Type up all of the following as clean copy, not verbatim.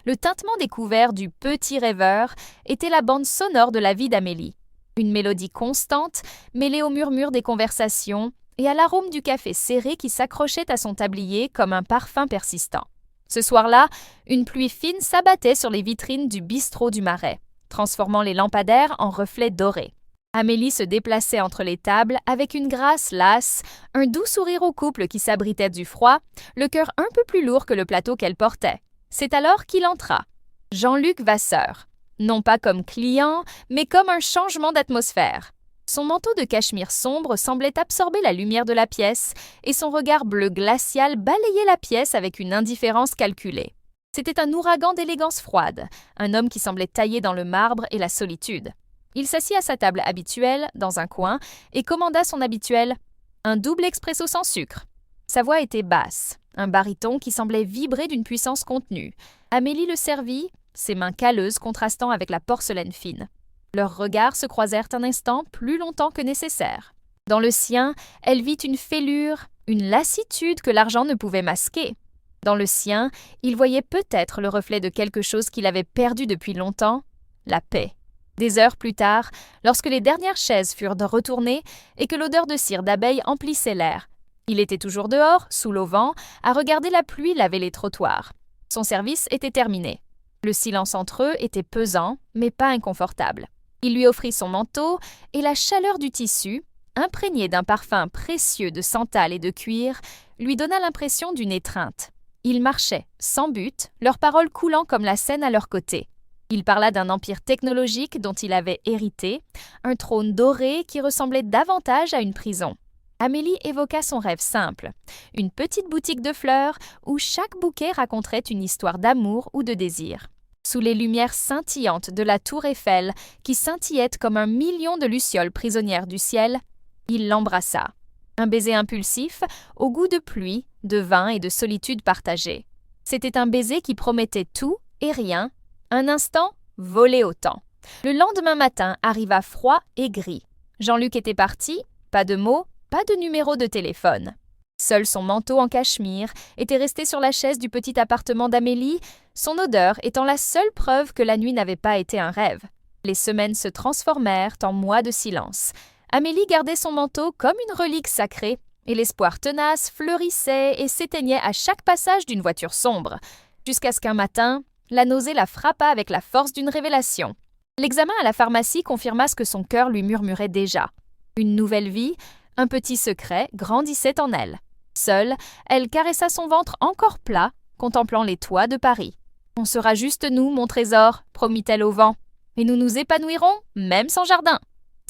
Le tintement découvert du petit rêveur était la bande sonore de la vie d'Amélie. Une mélodie constante, mêlée au murmure des conversations et à l'arôme du café serré qui s'accrochait à son tablier comme un parfum persistant. Ce soir-là, une pluie fine s'abattait sur les vitrines du bistrot du Marais, transformant les lampadaires en reflets dorés. Amélie se déplaçait entre les tables avec une grâce lasse, un doux sourire au couple qui s'abritait du froid, le cœur un peu plus lourd que le plateau qu'elle portait. C'est alors qu'il entra. Jean-Luc Vasseur. Non pas comme client, mais comme un changement d'atmosphère. Son manteau de cachemire sombre semblait absorber la lumière de la pièce, et son regard bleu glacial balayait la pièce avec une indifférence calculée. C'était un ouragan d'élégance froide, un homme qui semblait taillé dans le marbre et la solitude. Il s'assit à sa table habituelle, dans un coin, et commanda son habituel « un double expresso sans sucre ». Sa voix était basse, un baryton qui semblait vibrer d'une puissance contenue. Amélie le servit, ses mains calleuses contrastant avec la porcelaine fine. Leurs regards se croisèrent un instant plus longtemps que nécessaire. Dans le sien, elle vit une fêlure, une lassitude que l'argent ne pouvait masquer. Dans le sien, il voyait peut-être le reflet de quelque chose qu'il avait perdu depuis longtemps, la paix. Des heures plus tard, lorsque les dernières chaises furent retournées et que l'odeur de cire d'abeille emplissait l'air, il était toujours dehors, sous l'auvent, à regarder la pluie laver les trottoirs. Son service était terminé. Le silence entre eux était pesant, mais pas inconfortable. Il lui offrit son manteau, et la chaleur du tissu, imprégné d'un parfum précieux de santal et de cuir, lui donna l'impression d'une étreinte. Ils marchaient, sans but, leurs paroles coulant comme la Seine à leur côté. Il parla d'un empire technologique dont il avait hérité, un trône doré qui ressemblait davantage à une prison. Amélie évoqua son rêve simple, une petite boutique de fleurs où chaque bouquet raconterait une histoire d'amour ou de désir. Sous les lumières scintillantes de la tour Eiffel, qui scintillait comme un million de lucioles prisonnières du ciel, il l'embrassa. Un baiser impulsif, au goût de pluie, de vin et de solitude partagée. C'était un baiser qui promettait tout et rien, un instant volé au temps. Le lendemain matin arriva froid et gris. Jean-Luc était parti, pas de mots, pas de numéro de téléphone. Seul son manteau en cachemire était resté sur la chaise du petit appartement d'Amélie, son odeur étant la seule preuve que la nuit n'avait pas été un rêve. Les semaines se transformèrent en mois de silence. Amélie gardait son manteau comme une relique sacrée, et l'espoir tenace fleurissait et s'éteignait à chaque passage d'une voiture sombre, jusqu'à ce qu'un matin, la nausée la frappa avec la force d'une révélation. L'examen à la pharmacie confirma ce que son cœur lui murmurait déjà. Une nouvelle vie, un petit secret grandissait en elle. Seule, elle caressa son ventre encore plat, contemplant les toits de Paris. « On sera juste nous, mon trésor », promit-elle au vent, « et nous nous épanouirons, même sans jardin. »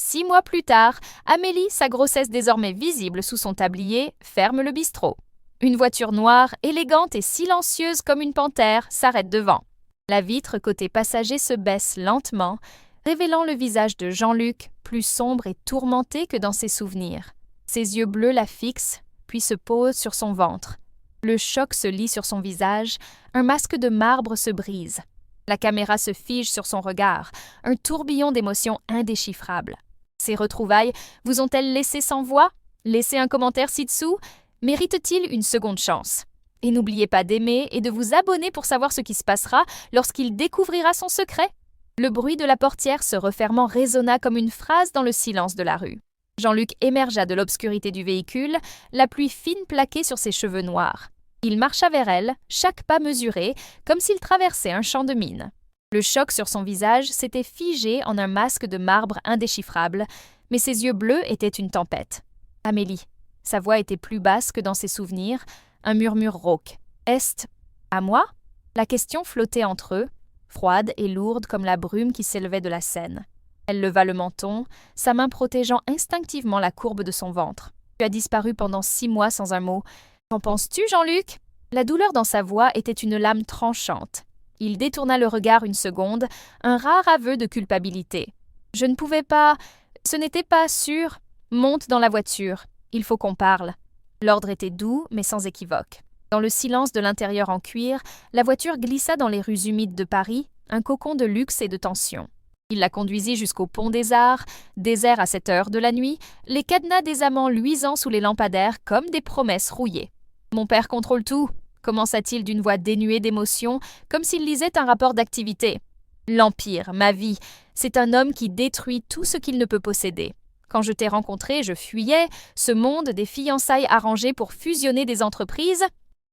6 mois plus tard, Amélie, sa grossesse désormais visible sous son tablier, ferme le bistrot. Une voiture noire, élégante et silencieuse comme une panthère, s'arrête devant. La vitre côté passager se baisse lentement, révélant le visage de Jean-Luc, plus sombre et tourmenté que dans ses souvenirs. Ses yeux bleus la fixent, puis se posent sur son ventre. Le choc se lit sur son visage, un masque de marbre se brise. La caméra se fige sur son regard, un tourbillon d'émotions indéchiffrables. Ces retrouvailles vous ont-elles laissé sans voix? Laissez un commentaire ci-dessous. Mérite-t-il une seconde chance? Et n'oubliez pas d'aimer et de vous abonner pour savoir ce qui se passera lorsqu'il découvrira son secret. Le bruit de la portière se refermant résonna comme une phrase dans le silence de la rue. Jean-Luc émergea de l'obscurité du véhicule, la pluie fine plaquée sur ses cheveux noirs. Il marcha vers elle, chaque pas mesuré, comme s'il traversait un champ de mine. Le choc sur son visage s'était figé en un masque de marbre indéchiffrable, mais ses yeux bleus étaient une tempête. Amélie. Sa voix était plus basse que dans ses souvenirs, un murmure rauque. « Est à moi ?» La question flottait entre eux, froide et lourde comme la brume qui s'élevait de la Seine. Elle leva le menton, sa main protégeant instinctivement la courbe de son ventre. « Tu as disparu pendant 6 mois sans un mot. Qu'en penses-tu, Jean-Luc ?» La douleur dans sa voix était une lame tranchante. Il détourna le regard une seconde, un rare aveu de culpabilité. « Je ne pouvais pas... Ce n'était pas sûr. Monte dans la voiture. Il faut qu'on parle. » L'ordre était doux, mais sans équivoque. Dans le silence de l'intérieur en cuir, la voiture glissa dans les rues humides de Paris, un cocon de luxe et de tension. Il la conduisit jusqu'au pont des Arts, désert à cette heure de la nuit, les cadenas des amants luisant sous les lampadaires comme des promesses rouillées. « Mon père contrôle tout. commença-t-il d'une voix dénuée d'émotion, comme s'il lisait un rapport d'activité. L'Empire, ma vie, c'est un homme qui détruit tout ce qu'il ne peut posséder. Quand je t'ai rencontré, je fuyais ce monde des fiançailles arrangées pour fusionner des entreprises.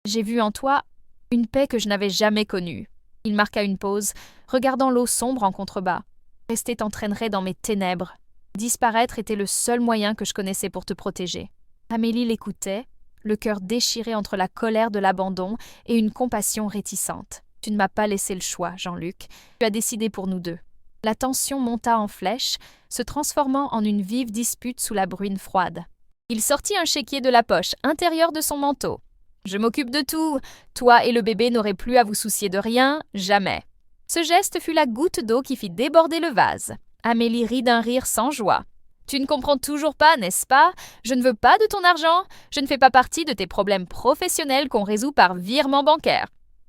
J'ai vu en toi une paix que je n'avais jamais connue. Il marqua une pause, regardant l'eau sombre en contrebas. Rester t'entraînerait dans mes ténèbres. Disparaître était le seul moyen que je connaissais pour te protéger. Amélie l'écoutait, le cœur déchiré entre la colère de l'abandon et une compassion réticente. Tu ne m'as pas laissé le choix, Jean-Luc. Tu as décidé pour nous deux. La tension monta en flèche, se transformant en une vive dispute sous la bruine froide. Il sortit un chéquier de la poche intérieure de son manteau. « Je m'occupe de tout. Toi et le bébé n'aurez plus à vous soucier de rien, jamais. » Ce geste fut la goutte d'eau qui fit déborder le vase. Amélie rit d'un rire sans joie. « Tu ne comprends toujours pas, n'est-ce pas? Je ne veux pas de ton argent. Je ne fais pas partie de tes problèmes professionnels qu'on résout par virement bancaire. »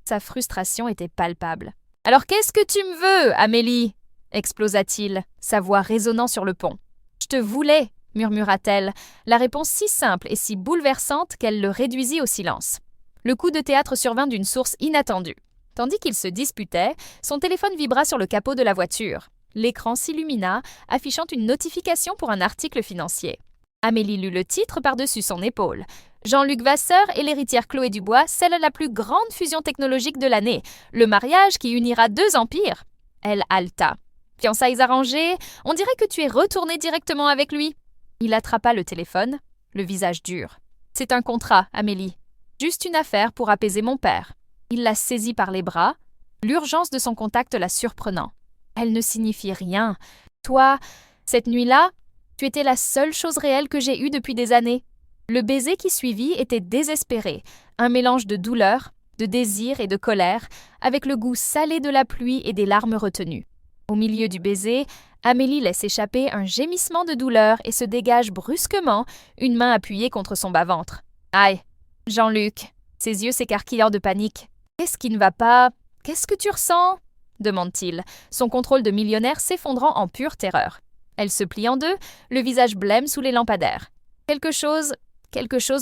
Sa frustration était palpable. « Alors qu'est-ce que tu me veux, Amélie ?» explosa-t-il, sa voix résonnant sur le pont. « Je te voulais, » murmura-t-elle, la réponse si simple et si bouleversante qu'elle le réduisit au silence. Le coup de théâtre survint d'une source inattendue. Tandis qu'ils se disputaient, son téléphone vibra sur le capot de la voiture. L'écran s'illumina, affichant une notification pour un article financier. Amélie lut le titre par-dessus son épaule. Jean-Luc Vasseur et l'héritière Chloé Dubois scellent la plus grande fusion technologique de l'année, le mariage qui unira deux empires. Elle haleta. Fiançailles arrangées, on dirait que tu es retourné directement avec lui. Il attrapa le téléphone, le visage dur. C'est un contrat, Amélie. Juste une affaire pour apaiser mon père. Il la saisit par les bras, l'urgence de son contact la surprenant. Elle ne signifie rien. Toi, cette nuit-là, tu étais la seule chose réelle que j'ai eue depuis des années. Le baiser qui suivit était désespéré, un mélange de douleur, de désir et de colère, avec le goût salé de la pluie et des larmes retenues. Au milieu du baiser, Amélie laisse échapper un gémissement de douleur et se dégage brusquement, une main appuyée contre son bas-ventre. « Aïe, Jean-Luc !» Ses yeux s'écarquillèrent de panique. « Qu'est-ce qui ne va pas? Qu'est-ce que tu ressens ?» demande-t-il, son contrôle de millionnaire s'effondrant en pure terreur. Elle se plie en deux, le visage blême sous les lampadaires. Quelque chose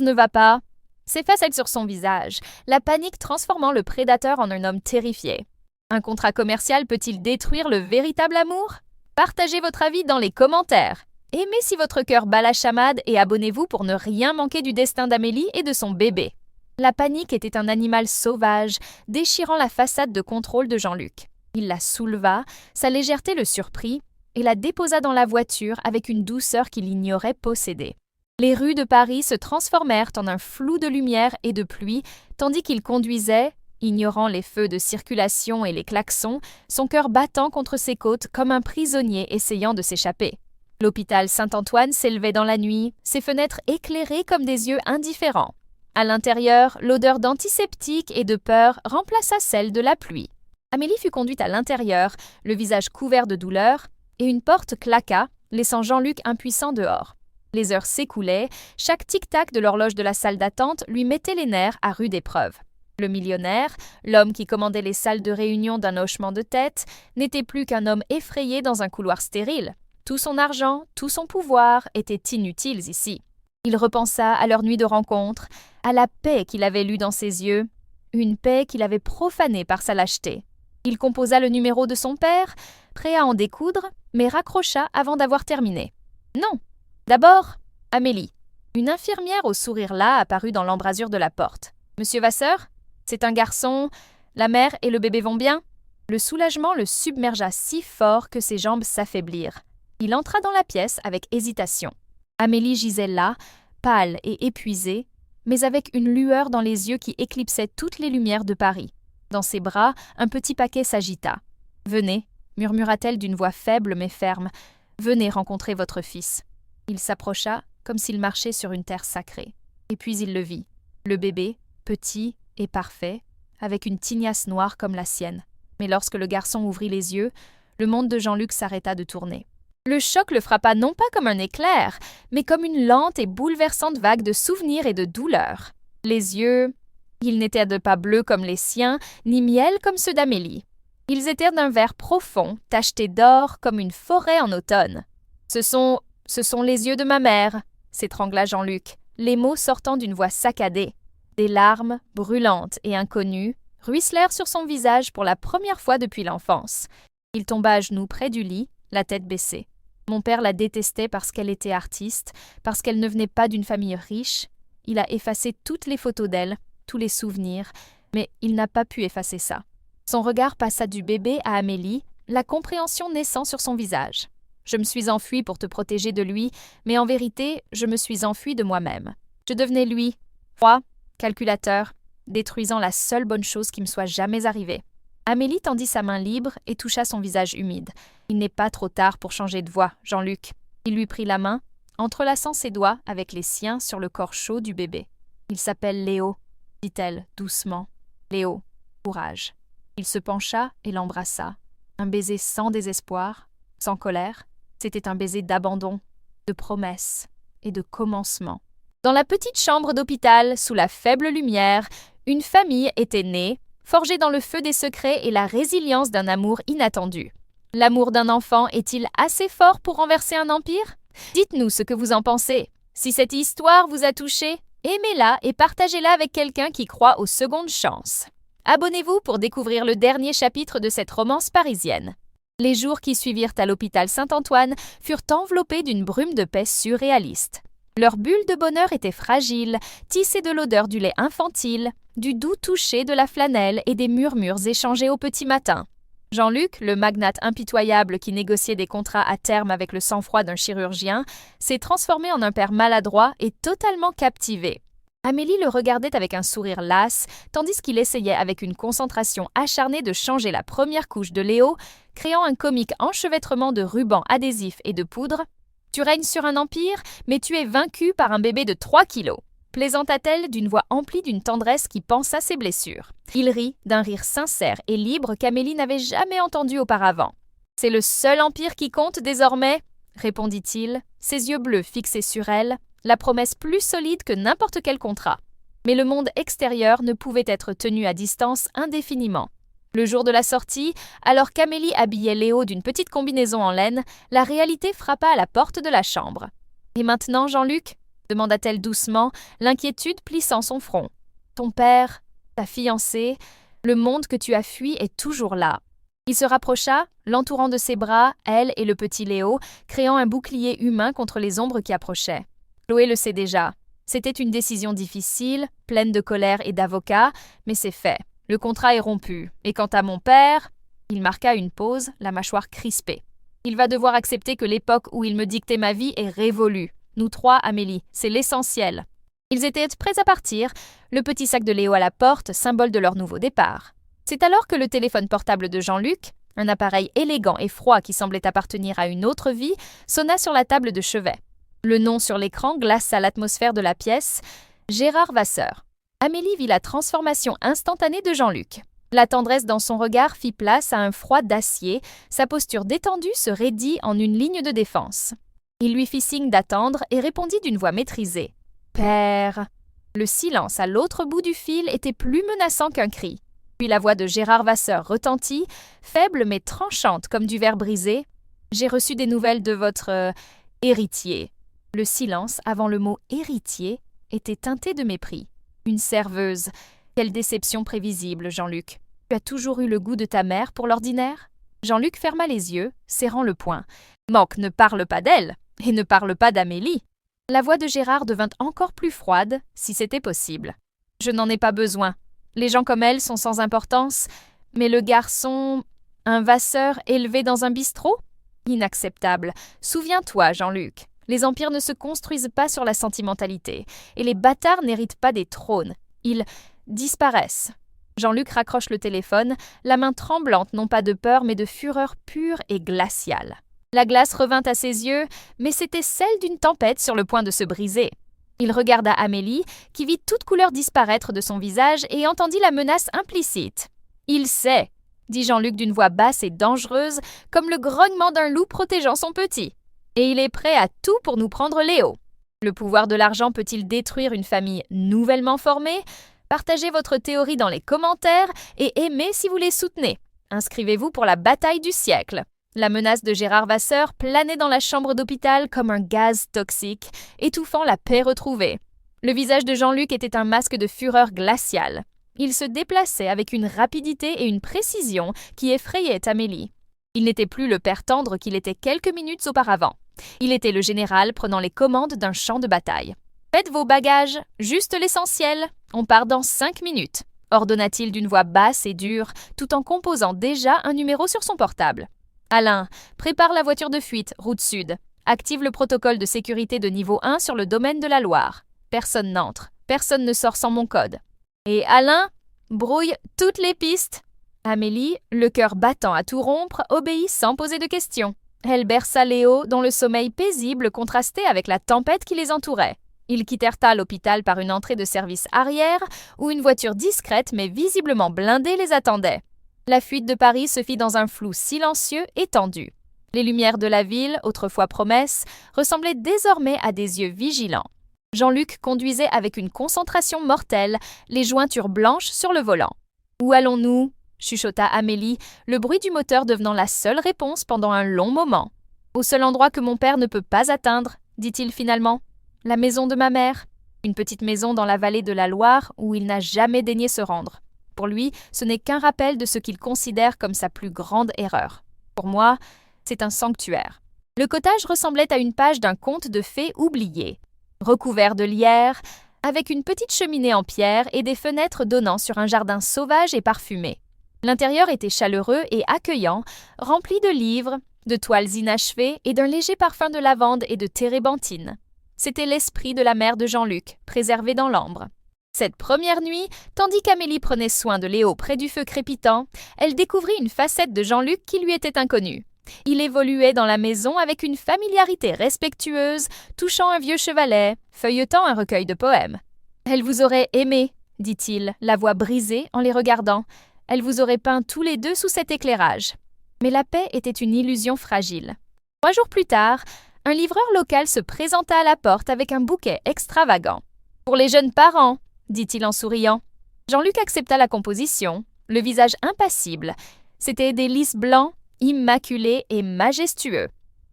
ne va pas. S'efface-t-elle sur son visage, la panique transformant le prédateur en un homme terrifié. Un contrat commercial peut-il détruire le véritable amour? Partagez votre avis dans les commentaires. Aimez si votre cœur bat la chamade et abonnez-vous pour ne rien manquer du destin d'Amélie et de son bébé. La panique était un animal sauvage, déchirant la façade de contrôle de Jean-Luc. Il la souleva, sa légèreté le surprit, et la déposa dans la voiture avec une douceur qu'il ignorait posséder. Les rues de Paris se transformèrent en un flou de lumière et de pluie, tandis qu'il conduisait, ignorant les feux de circulation et les klaxons, son cœur battant contre ses côtes comme un prisonnier essayant de s'échapper. L'hôpital Saint-Antoine s'élevait dans la nuit, ses fenêtres éclairées comme des yeux indifférents. À l'intérieur, l'odeur d'antiseptique et de peur remplaça celle de la pluie. Amélie fut conduite à l'intérieur, le visage couvert de douleur, et une porte claqua, laissant Jean-Luc impuissant dehors. Les heures s'écoulaient, chaque tic-tac de l'horloge de la salle d'attente lui mettait les nerfs à rude épreuve. Le millionnaire, l'homme qui commandait les salles de réunion d'un hochement de tête, n'était plus qu'un homme effrayé dans un couloir stérile. Tout son argent, tout son pouvoir étaient inutiles ici. Il repensa à leur nuit de rencontre, à la paix qu'il avait lue dans ses yeux, une paix qu'il avait profanée par sa lâcheté. Il composa le numéro de son père, prêt à en découdre, mais raccrocha avant d'avoir terminé. Non. D'abord, Amélie. Une infirmière au sourire las apparut dans l'embrasure de la porte. « Monsieur Vasseur? C'est un garçon. La mère et le bébé vont bien ?» Le soulagement le submergea si fort que ses jambes s'affaiblirent. Il entra dans la pièce avec hésitation. Amélie gisait là, pâle et épuisée, mais avec une lueur dans les yeux qui éclipsait toutes les lumières de Paris. Dans ses bras, un petit paquet s'agita. « Venez, » murmura-t-elle d'une voix faible mais ferme. « Venez rencontrer votre fils. » Il s'approcha comme s'il marchait sur une terre sacrée. Et puis il le vit. Le bébé, petit et parfait, avec une tignasse noire comme la sienne. Mais lorsque le garçon ouvrit les yeux, le monde de Jean-Luc s'arrêta de tourner. Le choc le frappa non pas comme un éclair, mais comme une lente et bouleversante vague de souvenirs et de douleurs. Les yeux, ils n'étaient pas bleus comme les siens, ni miel comme ceux d'Amélie. Ils étaient d'un vert profond, tachetés d'or comme une forêt en automne. Ce sont les yeux de ma mère, s'étrangla Jean-Luc, les mots sortant d'une voix saccadée. Des larmes, brûlantes et inconnues, ruisselèrent sur son visage pour la première fois depuis l'enfance. Il tomba à genoux près du lit, la tête baissée. Mon père la détestait parce qu'elle était artiste, parce qu'elle ne venait pas d'une famille riche. Il a effacé toutes les photos d'elle, tous les souvenirs, mais il n'a pas pu effacer ça. Son regard passa du bébé à Amélie, la compréhension naissant sur son visage. Je me suis enfuie pour te protéger de lui, mais en vérité, je me suis enfuie de moi-même. Je devenais lui, froid, calculateur, détruisant la seule bonne chose qui me soit jamais arrivée. Amélie tendit sa main libre et toucha son visage humide. Il n'est pas trop tard pour changer de voix, Jean-Luc. Il lui prit la main, entrelaçant ses doigts avec les siens sur le corps chaud du bébé. Il s'appelle Léo, dit-elle doucement. Léo, courage. Il se pencha et l'embrassa. Un baiser sans désespoir, sans colère. C'était un baiser d'abandon, de promesse et de commencement. Dans la petite chambre d'hôpital, sous la faible lumière, une famille était née, forgée dans le feu des secrets et la résilience d'un amour inattendu. L'amour d'un enfant est-il assez fort pour renverser un empire? Dites-nous ce que vous en pensez. Si cette histoire vous a touché, aimez-la et partagez-la avec quelqu'un qui croit aux secondes chances. Abonnez-vous pour découvrir le dernier chapitre de cette romance parisienne. Les jours qui suivirent à l'hôpital Saint-Antoine furent enveloppés d'une brume de paix surréaliste. Leur bulle de bonheur était fragile, tissée de l'odeur du lait infantile, du doux toucher de la flanelle et des murmures échangés au petit matin. Jean-Luc, le magnate impitoyable qui négociait des contrats à terme avec le sang-froid d'un chirurgien, s'est transformé en un père maladroit et totalement captivé. Amélie le regardait avec un sourire las, tandis qu'il essayait avec une concentration acharnée de changer la première couche de Léo, créant un comique enchevêtrement de rubans adhésifs et de poudre. « Tu règnes sur un empire, mais tu es vaincu par un bébé de 3 kilos », plaisanta-t-elle d'une voix emplie d'une tendresse qui pansa ses blessures. Il rit d'un rire sincère et libre qu'Amélie n'avait jamais entendu auparavant. « C'est le seul empire qui compte désormais », répondit-il, ses yeux bleus fixés sur elle, la promesse plus solide que n'importe quel contrat. Mais le monde extérieur ne pouvait être tenu à distance indéfiniment. Le jour de la sortie, alors qu'Amélie habillait Léo d'une petite combinaison en laine, la réalité frappa à la porte de la chambre. « Et maintenant, Jean-Luc » demanda-t-elle doucement, l'inquiétude plissant son front. « Ton père, ta fiancée, le monde que tu as fui est toujours là. » Il se rapprocha, l'entourant de ses bras, elle et le petit Léo, créant un bouclier humain contre les ombres qui approchaient. Chloé le sait déjà. C'était une décision difficile, pleine de colère et d'avocats, mais c'est fait. Le contrat est rompu. Et quant à mon père, il marqua une pause, la mâchoire crispée. Il va devoir accepter que l'époque où il me dictait ma vie est révolue. Nous trois, Amélie, c'est l'essentiel. Ils étaient prêts à partir, le petit sac de Léo à la porte, symbole de leur nouveau départ. C'est alors que le téléphone portable de Jean-Luc, un appareil élégant et froid qui semblait appartenir à une autre vie, sonna sur la table de chevet. Le nom sur l'écran glaça l'atmosphère de la pièce, Gérard Vasseur. Amélie vit la transformation instantanée de Jean-Luc. La tendresse dans son regard fit place à un froid d'acier, sa posture détendue se raidit en une ligne de défense. Il lui fit signe d'attendre et répondit d'une voix maîtrisée. « Père !» Le silence à l'autre bout du fil était plus menaçant qu'un cri. Puis la voix de Gérard Vasseur retentit, faible mais tranchante comme du verre brisé. « J'ai reçu des nouvelles de votre héritier. » Le silence avant le mot « héritier » était teinté de mépris. Une serveuse. Quelle déception prévisible, Jean-Luc. Tu as toujours eu le goût de ta mère pour l'ordinaire? Jean-Luc ferma les yeux, serrant le poing. Manque ne parle pas d'elle, et ne parle pas d'Amélie. La voix de Gérard devint encore plus froide, si c'était possible. Je n'en ai pas besoin. Les gens comme elle sont sans importance, mais le garçon... un Vasseur élevé dans un bistrot? Inacceptable. Souviens-toi, Jean-Luc. Les empires ne se construisent pas sur la sentimentalité, et les bâtards n'héritent pas des trônes. Ils disparaissent. Jean-Luc raccroche le téléphone, la main tremblante non pas de peur mais de fureur pure et glaciale. La glace revint à ses yeux, mais c'était celle d'une tempête sur le point de se briser. Il regarda Amélie, qui vit toute couleur disparaître de son visage et entendit la menace implicite. « Il sait !» dit Jean-Luc d'une voix basse et dangereuse, comme le grognement d'un loup protégeant son petit. Et il est prêt à tout pour nous prendre Léo. Le pouvoir de l'argent peut-il détruire une famille nouvellement formée? Partagez votre théorie dans les commentaires et aimez si vous les soutenez. Inscrivez-vous pour la bataille du siècle. La menace de Gérard Vasseur planait dans la chambre d'hôpital comme un gaz toxique, étouffant la paix retrouvée. Le visage de Jean-Luc était un masque de fureur glaciale. Il se déplaçait avec une rapidité et une précision qui effrayaient Amélie. Il n'était plus le père tendre qu'il était quelques minutes auparavant. Il était le général prenant les commandes d'un champ de bataille. « Faites vos bagages, juste l'essentiel. On part dans 5 minutes. » ordonna-t-il d'une voix basse et dure, tout en composant déjà un numéro sur son portable. « Alain, prépare la voiture de fuite, route sud. Active le protocole de sécurité de niveau 1 sur le domaine de la Loire. Personne n'entre, personne ne sort sans mon code. Et Alain, brouille toutes les pistes. » Amélie, le cœur battant à tout rompre, obéit sans poser de questions. Elle berça Léo, dont le sommeil paisible contrastait avec la tempête qui les entourait. Ils quittèrent l'hôpital par une entrée de service arrière, où une voiture discrète mais visiblement blindée les attendait. La fuite de Paris se fit dans un flou silencieux et tendu. Les lumières de la ville, autrefois promesses, ressemblaient désormais à des yeux vigilants. Jean-Luc conduisait avec une concentration mortelle, les jointures blanches sur le volant. « Où allons-nous » chuchota Amélie, le bruit du moteur devenant la seule réponse pendant un long moment. « Au seul endroit que mon père ne peut pas atteindre, » dit-il finalement. « La maison de ma mère. Une petite maison dans la vallée de la Loire où il n'a jamais daigné se rendre. Pour lui, ce n'est qu'un rappel de ce qu'il considère comme sa plus grande erreur. Pour moi, c'est un sanctuaire. » Le cottage ressemblait à une page d'un conte de fées oublié. Recouvert de lierre, avec une petite cheminée en pierre et des fenêtres donnant sur un jardin sauvage et parfumé. L'intérieur était chaleureux et accueillant, rempli de livres, de toiles inachevées et d'un léger parfum de lavande et de térébenthine. C'était l'esprit de la mère de Jean-Luc, préservé dans l'ambre. Cette première nuit, tandis qu'Amélie prenait soin de Léo près du feu crépitant, elle découvrit une facette de Jean-Luc qui lui était inconnue. Il évoluait dans la maison avec une familiarité respectueuse, touchant un vieux chevalet, feuilletant un recueil de poèmes. « Elle vous aurait aimé, » dit-il, la voix brisée en les regardant. « Elle vous aurait peint tous les deux sous cet éclairage. » Mais la paix était une illusion fragile. 3 jours plus tard, un livreur local se présenta à la porte avec un bouquet extravagant. « Pour les jeunes parents, » dit-il en souriant. Jean-Luc accepta la composition, le visage impassible. C'étaient des lys blancs, immaculés et majestueux.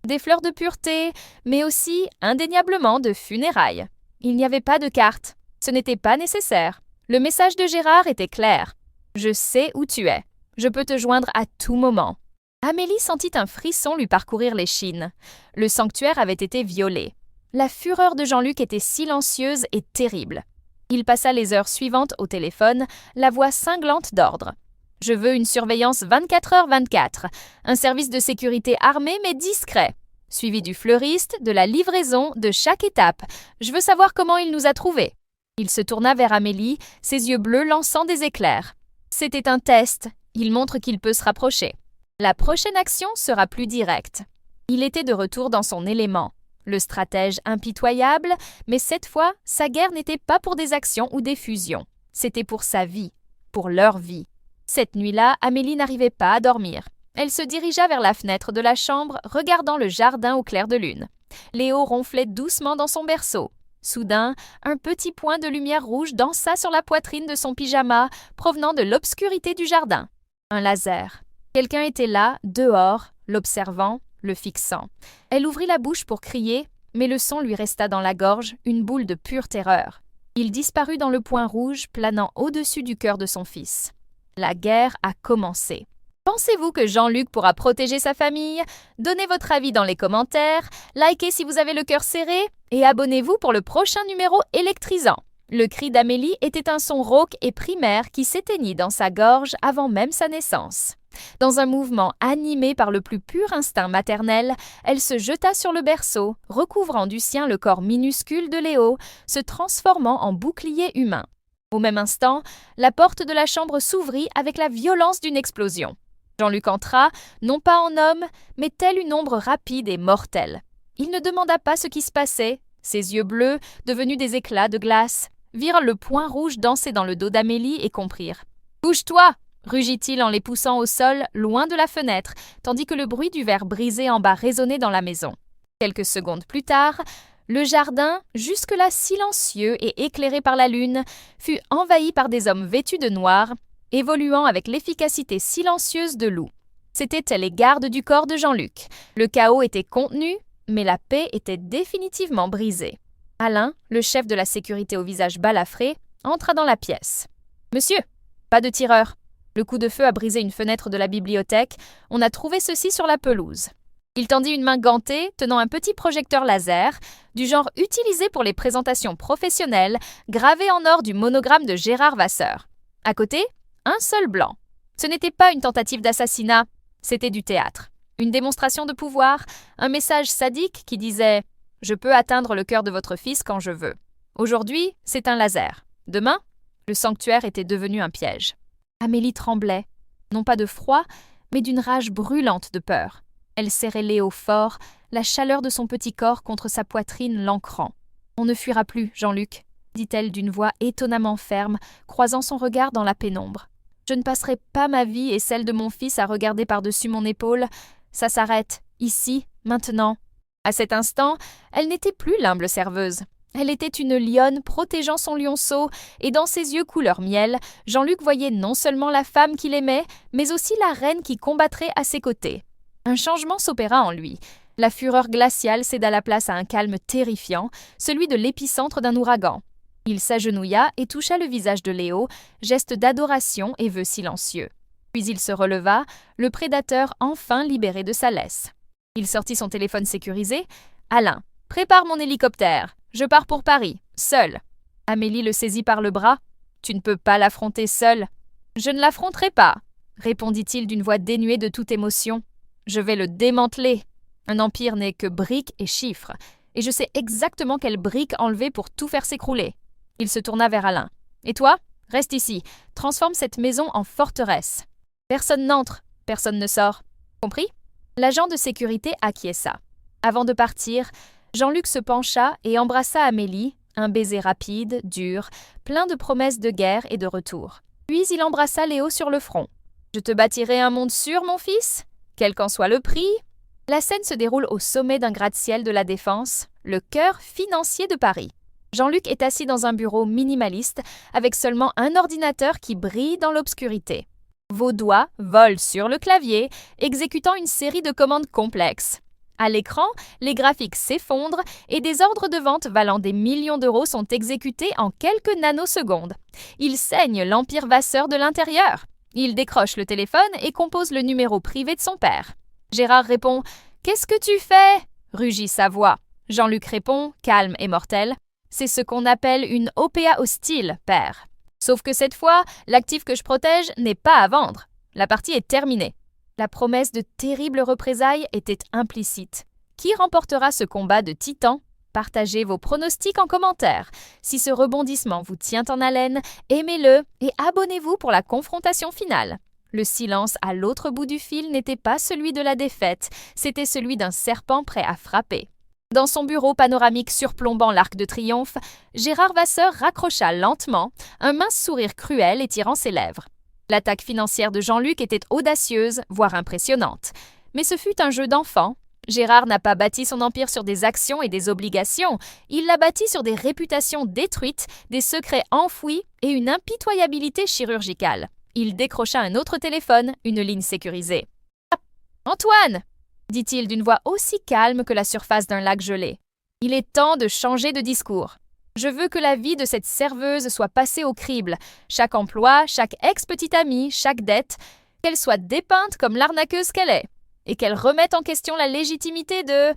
Des fleurs de pureté, mais aussi, indéniablement, de funérailles. Il n'y avait pas de carte. Ce n'était pas nécessaire. Le message de Gérard était clair. « Je sais où tu es. Je peux te joindre à tout moment. » Amélie sentit un frisson lui parcourir l'échine. Le sanctuaire avait été violé. La fureur de Jean-Luc était silencieuse et terrible. Il passa les heures suivantes au téléphone, la voix cinglante d'ordre. « Je veux une surveillance 24h/24, un service de sécurité armé mais discret, suivi du fleuriste, de la livraison, de chaque étape. Je veux savoir comment il nous a trouvés. » Il se tourna vers Amélie, ses yeux bleus lançant des éclairs. « C'était un test. Il montre qu'il peut se rapprocher. La prochaine action sera plus directe. » Il était de retour dans son élément. Le stratège impitoyable, mais cette fois, sa guerre n'était pas pour des actions ou des fusions. C'était pour sa vie, pour leur vie. Cette nuit-là, Amélie n'arrivait pas à dormir. Elle se dirigea vers la fenêtre de la chambre, regardant le jardin au clair de lune. Léo ronflait doucement dans son berceau. Soudain, un petit point de lumière rouge dansa sur la poitrine de son pyjama, provenant de l'obscurité du jardin. Un laser. Quelqu'un était là, dehors, l'observant, le fixant. Elle ouvrit la bouche pour crier, mais le son lui resta dans la gorge, une boule de pure terreur. Il disparut dans le point rouge planant au-dessus du cœur de son fils. La guerre a commencé. Pensez-vous que Jean-Luc pourra protéger sa famille? Donnez votre avis dans les commentaires, likez si vous avez le cœur serré et abonnez-vous pour le prochain numéro électrisant. Le cri d'Amélie était un son rauque et primaire qui s'éteignit dans sa gorge avant même sa naissance. Dans un mouvement animé par le plus pur instinct maternel, elle se jeta sur le berceau, recouvrant du sien le corps minuscule de Léo, se transformant en bouclier humain. Au même instant, la porte de la chambre s'ouvrit avec la violence d'une explosion. Jean-Luc entra, non pas en homme, mais tel une ombre rapide et mortelle. Il ne demanda pas ce qui se passait. Ses yeux bleus, devenus des éclats de glace, virent le point rouge danser dans le dos d'Amélie et comprirent. « Bouge-toi !» rugit-il en les poussant au sol, loin de la fenêtre, tandis que le bruit du verre brisé en bas résonnait dans la maison. Quelques secondes plus tard, le jardin, jusque-là silencieux et éclairé par la lune, fut envahi par des hommes vêtus de noir, évoluant avec l'efficacité silencieuse de loups. C'étaient les gardes du corps de Jean-Luc. Le chaos était contenu, mais la paix était définitivement brisée. Alain, le chef de la sécurité au visage balafré, entra dans la pièce. « Monsieur, pas de tireur. Le coup de feu a brisé une fenêtre de la bibliothèque. On a trouvé ceci sur la pelouse. » Il tendit une main gantée, tenant un petit projecteur laser, du genre utilisé pour les présentations professionnelles, gravé en or du monogramme de Gérard Vasseur. À côté, un seul blanc. Ce n'était pas une tentative d'assassinat, c'était du théâtre. Une démonstration de pouvoir, un message sadique qui disait « Je peux atteindre le cœur de votre fils quand je veux. » Aujourd'hui, c'est un laser. Demain, le sanctuaire était devenu un piège. Amélie tremblait, non pas de froid, mais d'une rage brûlante de peur. Elle serrait Léo fort, la chaleur de son petit corps contre sa poitrine l'ancrant. « On ne fuira plus, Jean-Luc, » dit-elle d'une voix étonnamment ferme, croisant son regard dans la pénombre. « Je ne passerai pas ma vie et celle de mon fils à regarder par-dessus mon épaule. Ça s'arrête, ici, maintenant. » À cet instant, elle n'était plus l'humble serveuse. Elle était une lionne protégeant son lionceau, et dans ses yeux couleur miel, Jean-Luc voyait non seulement la femme qu'il aimait, mais aussi la reine qui combattrait à ses côtés. Un changement s'opéra en lui. La fureur glaciale céda la place à un calme terrifiant, celui de l'épicentre d'un ouragan. Il s'agenouilla et toucha le visage de Léo, geste d'adoration et vœu silencieux. Puis il se releva, le prédateur enfin libéré de sa laisse. Il sortit son téléphone sécurisé. « Alain, prépare mon hélicoptère. Je pars pour Paris, seul. » Amélie le saisit par le bras. « Tu ne peux pas l'affronter seul. »« Je ne l'affronterai pas, » répondit-il d'une voix dénuée de toute émotion. « Je vais le démanteler. Un empire n'est que briques et chiffres, et je sais exactement quelles briques enlever pour tout faire s'écrouler. » Il se tourna vers Alain. « Et toi, reste ici, transforme cette maison en forteresse. Personne n'entre, personne ne sort. Compris ?» L'agent de sécurité acquiesça. Avant de partir, Jean-Luc se pencha et embrassa Amélie, un baiser rapide, dur, plein de promesses de guerre et de retour. Puis il embrassa Léo sur le front. « Je te bâtirai un monde sûr, mon fils, quel qu'en soit le prix. » La scène se déroule au sommet d'un gratte-ciel de la Défense, le cœur financier de Paris. Jean-Luc est assis dans un bureau minimaliste avec seulement un ordinateur qui brille dans l'obscurité. Vos doigts volent sur le clavier, exécutant une série de commandes complexes. À l'écran, les graphiques s'effondrent et des ordres de vente valant des millions d'euros sont exécutés en quelques nanosecondes. Il saigne l'empire Vasseur de l'intérieur. Il décroche le téléphone et compose le numéro privé de son père. Gérard répond « Qu'est-ce que tu fais ?» rugit sa voix. Jean-Luc répond, calme et mortel « C'est ce qu'on appelle une OPA hostile, père. Sauf que cette fois, l'actif que je protège n'est pas à vendre. La partie est terminée. » La promesse de terribles représailles était implicite. Qui remportera ce combat de titans? Partagez vos pronostics en commentaire. Si ce rebondissement vous tient en haleine, aimez-le et abonnez-vous pour la confrontation finale. Le silence à l'autre bout du fil n'était pas celui de la défaite, c'était celui d'un serpent prêt à frapper. Dans son bureau panoramique surplombant l'Arc de Triomphe, Gérard Vasseur raccrocha lentement, un mince sourire cruel étirant ses lèvres. L'attaque financière de Jean-Luc était audacieuse, voire impressionnante. Mais ce fut un jeu d'enfant. Gérard n'a pas bâti son empire sur des actions et des obligations, il l'a bâti sur des réputations détruites, des secrets enfouis et une impitoyabilité chirurgicale. Il décrocha un autre téléphone, une ligne sécurisée. « Antoine !» dit-il d'une voix aussi calme que la surface d'un lac gelé. « Il est temps de changer de discours. Je veux que la vie de cette serveuse soit passée au crible, chaque emploi, chaque ex-petite amie, chaque dette, qu'elle soit dépeinte comme l'arnaqueuse qu'elle est, et qu'elle remette en question la légitimité de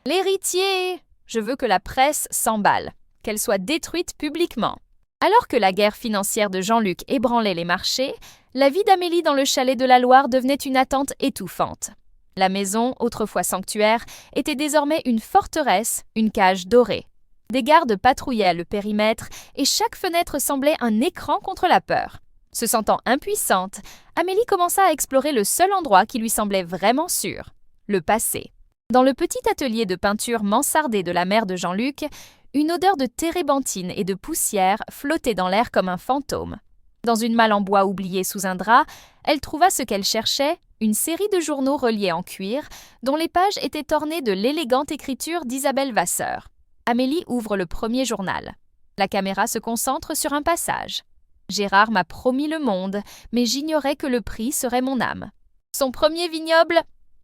l'héritier. Je veux que la presse s'emballe, qu'elle soit détruite publiquement. » Alors que la guerre financière de Jean-Luc ébranlait les marchés, la vie d'Amélie dans le chalet de la Loire devenait une attente étouffante. La maison, autrefois sanctuaire, était désormais une forteresse, une cage dorée. Des gardes patrouillaient le périmètre et chaque fenêtre semblait un écran contre la peur. Se sentant impuissante, Amélie commença à explorer le seul endroit qui lui semblait vraiment sûr, le passé. Dans le petit atelier de peinture mansardé de la mère de Jean-Luc, une odeur de térébenthine et de poussière flottait dans l'air comme un fantôme. Dans une malle en bois oubliée sous un drap, elle trouva ce qu'elle cherchait, une série de journaux reliés en cuir, dont les pages étaient ornées de l'élégante écriture d'Isabelle Vasseur. Amélie ouvre le premier journal. La caméra se concentre sur un passage. « Gérard m'a promis le monde, mais j'ignorais que le prix serait mon âme. Son premier vignoble,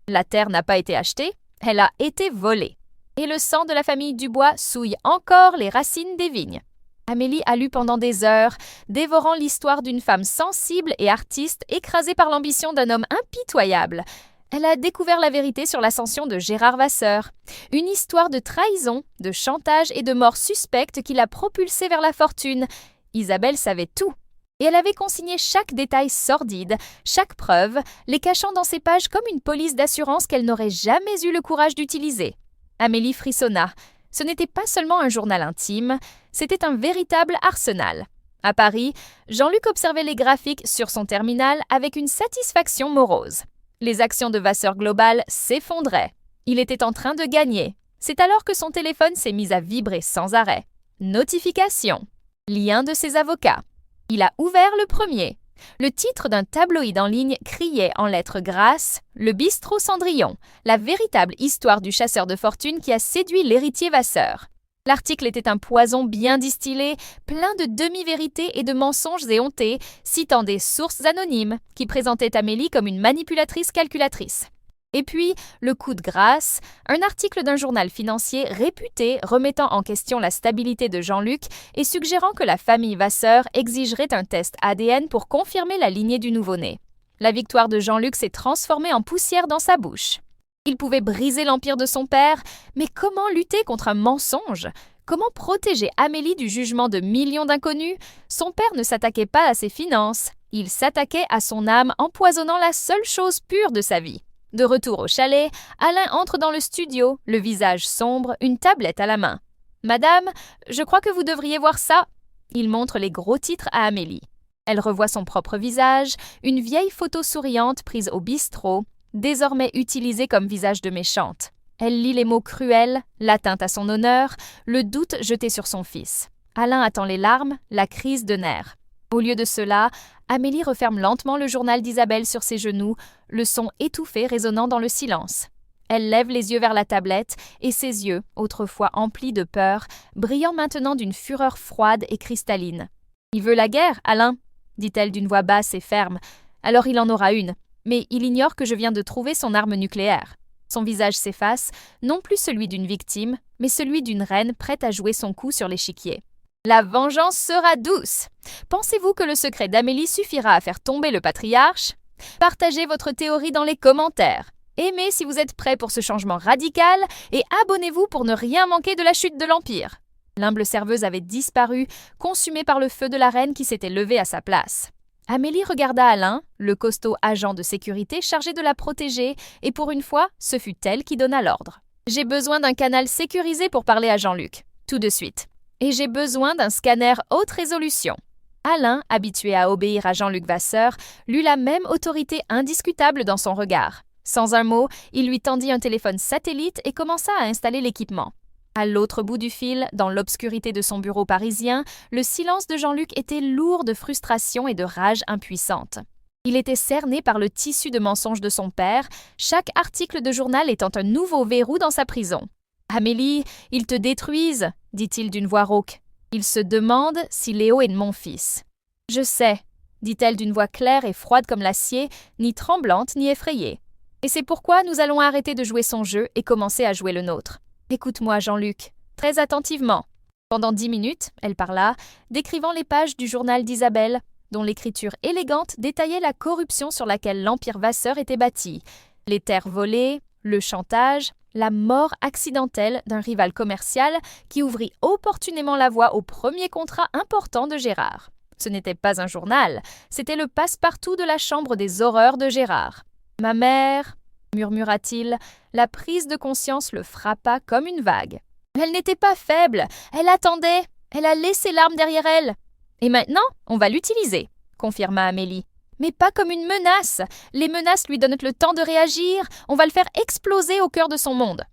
la terre n'a pas été achetée, elle a été volée. Et le sang de la famille Dubois souille encore les racines des vignes. Amélie a lu pendant des heures, dévorant l'histoire d'une femme sensible et artiste écrasée par l'ambition d'un homme impitoyable. Elle a découvert la vérité sur l'ascension de Gérard Vasseur. Une histoire de trahison, de chantage et de mort suspecte qui l'a propulsée vers la fortune. Isabelle savait tout. Et elle avait consigné chaque détail sordide, chaque preuve, les cachant dans ses pages comme une police d'assurance qu'elle n'aurait jamais eu le courage d'utiliser. Amélie frissonna. Ce n'était pas seulement un journal intime, c'était un véritable arsenal. À Paris, Jean-Luc observait les graphiques sur son terminal avec une satisfaction morose. Les actions de Vasseur Global s'effondraient. Il était en train de gagner. C'est alors que son téléphone s'est mis à vibrer sans arrêt. Notification. Lien de ses avocats. Il a ouvert le premier. Le titre d'un tabloïd en ligne criait en lettres grasses « Le bistrot Cendrillon, la véritable histoire du chasseur de fortune qui a séduit l'héritier Vasseur ». L'article était un poison bien distillé, plein de demi-vérités et de mensonges éhontés, citant des sources anonymes qui présentaient Amélie comme une manipulatrice calculatrice. Et puis, le coup de grâce, un article d'un journal financier réputé remettant en question la stabilité de Jean-Luc et suggérant que la famille Vasseur exigerait un test ADN pour confirmer la lignée du nouveau-né. La victoire de Jean-Luc s'est transformée en poussière dans sa bouche. Il pouvait briser l'empire de son père, mais comment lutter contre un mensonge ? Comment protéger Amélie du jugement de millions d'inconnus ? Son père ne s'attaquait pas à ses finances, il s'attaquait à son âme, empoisonnant la seule chose pure de sa vie. De retour au chalet, Alain entre dans le studio, le visage sombre, une tablette à la main. « Madame, je crois que vous devriez voir ça !» Il montre les gros titres à Amélie. Elle revoit son propre visage, une vieille photo souriante prise au bistrot, désormais utilisée comme visage de méchante. Elle lit les mots cruels, l'atteinte à son honneur, le doute jeté sur son fils. Alain attend les larmes, la crise de nerfs. Au lieu de cela, Amélie referme lentement le journal d'Isabelle sur ses genoux, le son étouffé résonnant dans le silence. Elle lève les yeux vers la tablette et ses yeux, autrefois emplis de peur, brillant maintenant d'une fureur froide et cristalline. « Il veut la guerre, Alain !» dit-elle d'une voix basse et ferme. « Alors il en aura une. Mais il ignore que je viens de trouver son arme nucléaire. » Son visage s'efface, non plus celui d'une victime, mais celui d'une reine prête à jouer son coup sur l'échiquier. La vengeance sera douce. Pensez-vous que le secret d'Amélie suffira à faire tomber le patriarche ? Partagez votre théorie dans les commentaires. Aimez si vous êtes prêts pour ce changement radical et abonnez-vous pour ne rien manquer de la chute de l'Empire. L'humble serveuse avait disparu, consumée par le feu de la reine qui s'était levée à sa place. Amélie regarda Alain, le costaud agent de sécurité chargé de la protéger, et pour une fois, ce fut elle qui donna l'ordre. « J'ai besoin d'un canal sécurisé pour parler à Jean-Luc. Tout de suite. Et j'ai besoin d'un scanner haute résolution. » Alain, habitué à obéir à Jean-Luc Vasseur, lut la même autorité indiscutable dans son regard. Sans un mot, il lui tendit un téléphone satellite et commença à installer l'équipement. À l'autre bout du fil, dans l'obscurité de son bureau parisien, le silence de Jean-Luc était lourd de frustration et de rage impuissante. Il était cerné par le tissu de mensonges de son père, chaque article de journal étant un nouveau verrou dans sa prison. « Amélie, ils te détruisent !» dit-il d'une voix rauque. « Ils se demandent si Léo est mon fils. »« Je sais !» dit-elle d'une voix claire et froide comme l'acier, ni tremblante ni effrayée. « Et c'est pourquoi nous allons arrêter de jouer son jeu et commencer à jouer le nôtre. Écoute-moi, Jean-Luc, très attentivement. » Pendant 10 minutes, elle parla, décrivant les pages du journal d'Isabelle, dont l'écriture élégante détaillait la corruption sur laquelle l'Empire Vasseur était bâti, les terres volées, le chantage, la mort accidentelle d'un rival commercial qui ouvrit opportunément la voie au premier contrat important de Gérard. Ce n'était pas un journal, c'était le passe-partout de la chambre des horreurs de Gérard. « Ma mère !» murmura-t-il, la prise de conscience le frappa comme une vague. Elle n'était pas faible, elle attendait, elle a laissé l'arme derrière elle. Et maintenant, on va l'utiliser, confirma Amélie. Mais pas comme une menace. Les menaces lui donnent le temps de réagir, on va le faire exploser au cœur de son monde.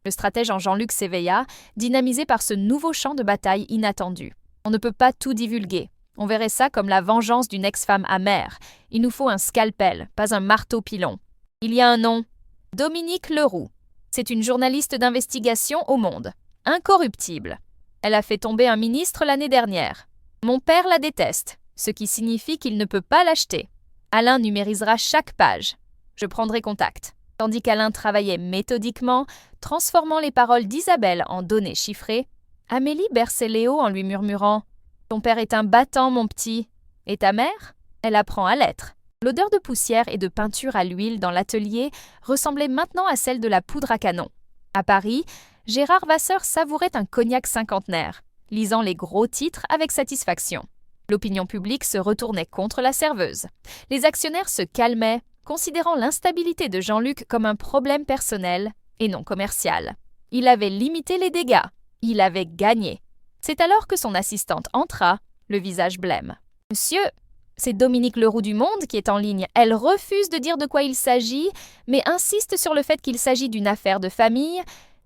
Le stratège en Jean-Luc s'éveilla, dynamisé par ce nouveau champ de bataille inattendu. On ne peut pas tout divulguer. On verrait ça comme la vengeance d'une ex-femme amère. Il nous faut un scalpel, pas un marteau-pilon. Il y a un nom. Dominique Leroux. C'est une journaliste d'investigation au Monde. Incorruptible. Elle a fait tomber un ministre l'année dernière. Mon père la déteste, ce qui signifie qu'il ne peut pas l'acheter. Alain numérisera chaque page. Je prendrai contact. Tandis qu'Alain travaillait méthodiquement, transformant les paroles d'Isabelle en données chiffrées, Amélie berçait Léo en lui murmurant « Ton père est un battant, mon petit. Et ta mère ?» Elle apprend à l'être. L'odeur de poussière et de peinture à l'huile dans l'atelier ressemblait maintenant à celle de la poudre à canon. À Paris, Gérard Vasseur savourait un cognac cinquantenaire, lisant les gros titres avec satisfaction. L'opinion publique se retournait contre la serveuse. Les actionnaires se calmaient, considérant l'instabilité de Jean-Luc comme un problème personnel et non commercial. Il avait limité les dégâts. Il avait gagné. C'est alors que son assistante entra, le visage blême. « Monsieur, c'est Dominique Leroux du Monde qui est en ligne. Elle refuse de dire de quoi il s'agit, mais insiste sur le fait qu'il s'agit d'une affaire de famille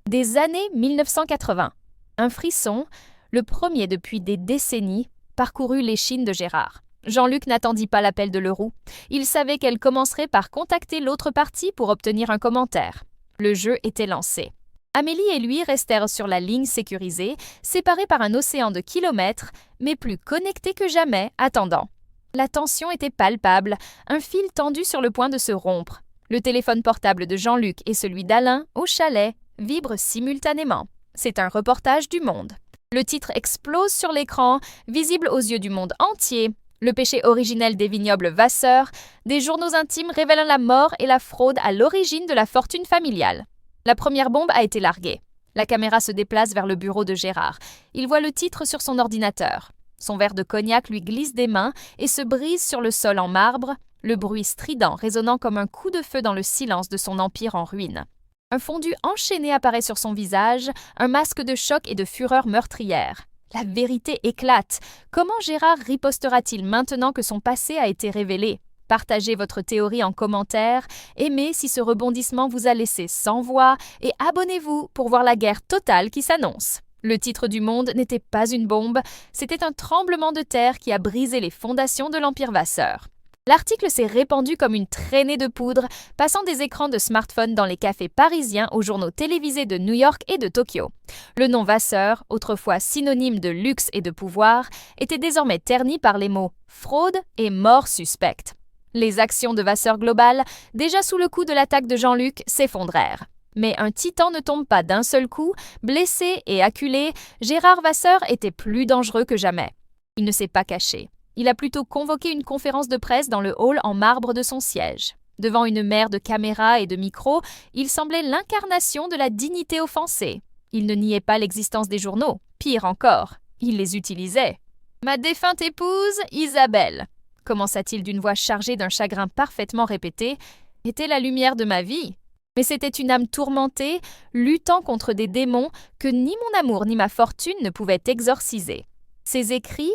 des années 1980. » Un frisson, le premier depuis des décennies, parcourut l'échine de Gérard. Jean-Luc n'attendit pas l'appel de Leroux. Il savait qu'elle commencerait par contacter l'autre partie pour obtenir un commentaire. Le jeu était lancé. Amélie et lui restèrent sur la ligne sécurisée, séparés par un océan de kilomètres, mais plus connectés que jamais, attendant. La tension était palpable, un fil tendu sur le point de se rompre. Le téléphone portable de Jean-Luc et celui d'Alain, au chalet, vibrent simultanément. C'est un reportage du Monde. Le titre explose sur l'écran, visible aux yeux du monde entier. Le péché originel des vignobles Vasseur, des journaux intimes révélant la mort et la fraude à l'origine de la fortune familiale. La première bombe a été larguée. La caméra se déplace vers le bureau de Gérard. Il voit le titre sur son ordinateur. Son verre de cognac lui glisse des mains et se brise sur le sol en marbre, le bruit strident résonnant comme un coup de feu dans le silence de son empire en ruine. Un fondu enchaîné apparaît sur son visage, un masque de choc et de fureur meurtrière. La vérité éclate. Comment Gérard ripostera-t-il maintenant que son passé a été révélé ? Partagez votre théorie en commentaire, aimez si ce rebondissement vous a laissé sans voix et abonnez-vous pour voir la guerre totale qui s'annonce. Le titre du Monde n'était pas une bombe, c'était un tremblement de terre qui a brisé les fondations de l'Empire Vasseur. L'article s'est répandu comme une traînée de poudre, passant des écrans de smartphone dans les cafés parisiens aux journaux télévisés de New York et de Tokyo. Le nom Vasseur, autrefois synonyme de luxe et de pouvoir, était désormais terni par les mots « fraude » et « mort suspecte ». Les actions de Vasseur Global, déjà sous le coup de l'attaque de Jean-Luc, s'effondrèrent. Mais un titan ne tombe pas d'un seul coup. Blessé et acculé, Gérard Vasseur était plus dangereux que jamais. Il ne s'est pas caché. Il a plutôt convoqué une conférence de presse dans le hall en marbre de son siège. Devant une mer de caméras et de micros, il semblait l'incarnation de la dignité offensée. Il ne niait pas l'existence des journaux. Pire encore, il les utilisait. « Ma défunte épouse, Isabelle », commença-t-il d'une voix chargée d'un chagrin parfaitement répété, « était la lumière de ma vie. Mais c'était une âme tourmentée, luttant contre des démons que ni mon amour ni ma fortune ne pouvaient exorciser. Ces écrits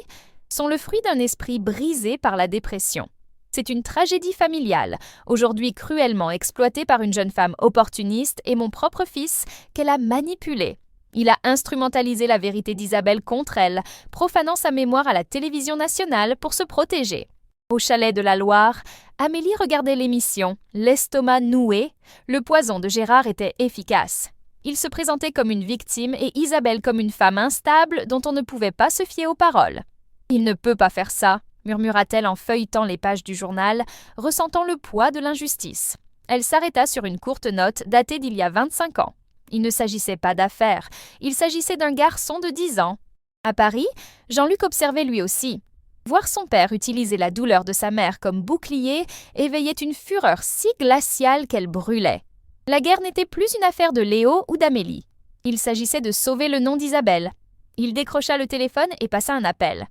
sont le fruit d'un esprit brisé par la dépression. C'est une tragédie familiale, aujourd'hui cruellement exploitée par une jeune femme opportuniste et mon propre fils qu'elle a manipulé. Il a instrumentalisé la vérité d'Isabelle contre elle, profanant sa mémoire à la télévision nationale pour se protéger. Au chalet de la Loire, Amélie regardait l'émission, l'estomac noué. Le poison de Gérard était efficace. Il se présentait comme une victime et Isabelle comme une femme instable dont on ne pouvait pas se fier aux paroles. « Il ne peut pas faire ça », murmura-t-elle en feuilletant les pages du journal, ressentant le poids de l'injustice. Elle s'arrêta sur une courte note datée d'il y a 25 ans. Il ne s'agissait pas d'affaires, il s'agissait d'un garçon de 10 ans. À Paris, Jean-Luc observait lui aussi. Voir son père utiliser la douleur de sa mère comme bouclier éveillait une fureur si glaciale qu'elle brûlait. La guerre n'était plus une affaire de Léo ou d'Amélie. Il s'agissait de sauver le nom d'Isabelle. Il décrocha le téléphone et passa un appel.